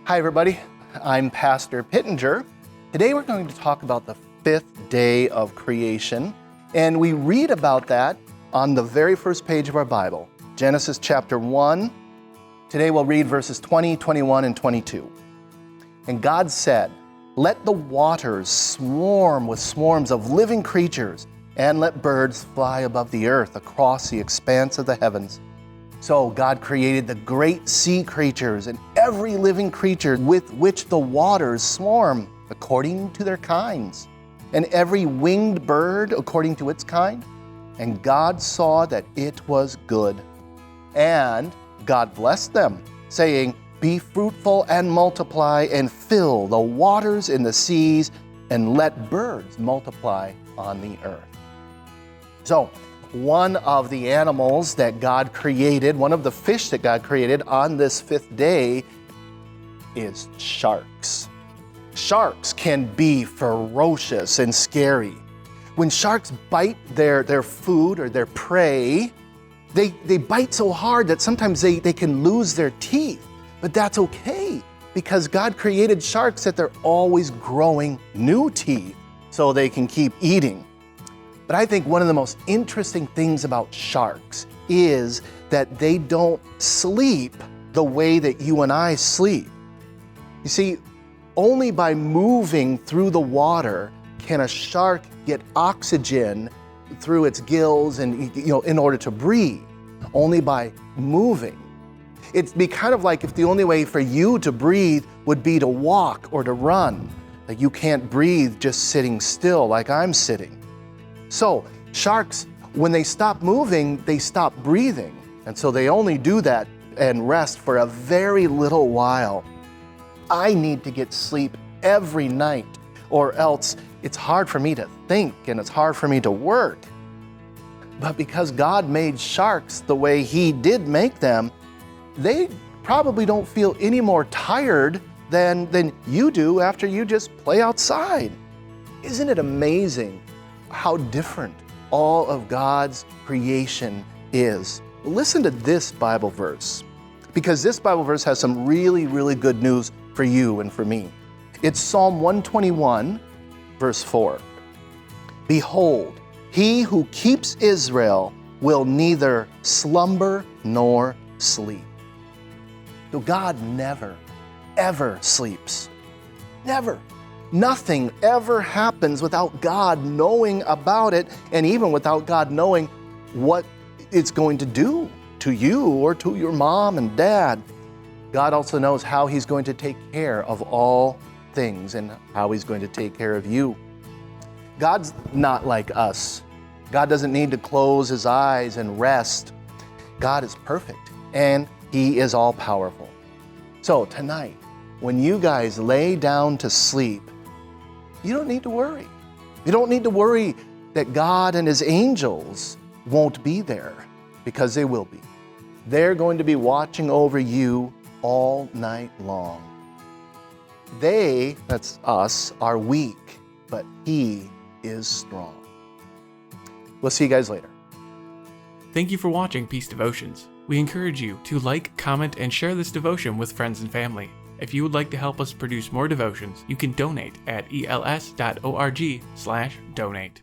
Hi, everybody. I'm Pastor Pittenger. Today we're going to talk about the fifth day of creation, and we read about that on the very first page of our Bible, Genesis chapter 1. Today we'll read verses 20, 21, and 22. And God said, "Let the waters swarm with swarms of living creatures, and let birds fly above the earth across the expanse of the heavens." So God created the great sea creatures and every living creature with which the waters swarm, according to their kinds, and every winged bird according to its kind. And God saw that it was good. And God blessed them, saying, "Be fruitful and multiply, and fill the waters in the seas, and let birds multiply on the earth." So, one of the animals that God created, one of the fish that God created on this fifth day is sharks. Sharks can be ferocious and scary. When sharks bite their food or their prey, they bite so hard that sometimes they can lose their teeth. But that's okay, because God created sharks that they're always growing new teeth so they can keep eating. But I think one of the most interesting things about sharks is that they don't sleep the way that you and I sleep. You see, only by moving through the water can a shark get oxygen through its gills and, in order to breathe. Only by moving. It'd be kind of like if the only way for you to breathe would be to walk or to run. Like you can't breathe just sitting still like I'm sitting. So sharks, when they stop moving, they stop breathing. And so they only do that and rest for a very little while. I need to get sleep every night, or else it's hard for me to think and it's hard for me to work. But because God made sharks the way He did make them, they probably don't feel any more tired than you do after you just play outside. Isn't it amazing how different all of God's creation is? Listen to this Bible verse, because this Bible verse has some really, really good news for you and for me. It's Psalm 121, verse 4. "Behold, He who keeps Israel will neither slumber nor sleep." So God never, ever sleeps. Never. Nothing ever happens without God knowing about it, and even without God knowing what it's going to do to you or to your mom and dad. God also knows how He's going to take care of all things and how He's going to take care of you. God's not like us. God doesn't need to close His eyes and rest. God is perfect, and He is all-powerful. So tonight, when you guys lay down to sleep, you don't need to worry. You don't need to worry that God and His angels won't be there, because they will be. They're going to be watching over you all night long. They, that's us, are weak, but He is strong. We'll see you guys later. Thank you for watching Peace Devotions. We encourage you to like, comment, and share this devotion with friends and family. If you would like to help us produce more devotions, you can donate at els.org/donate.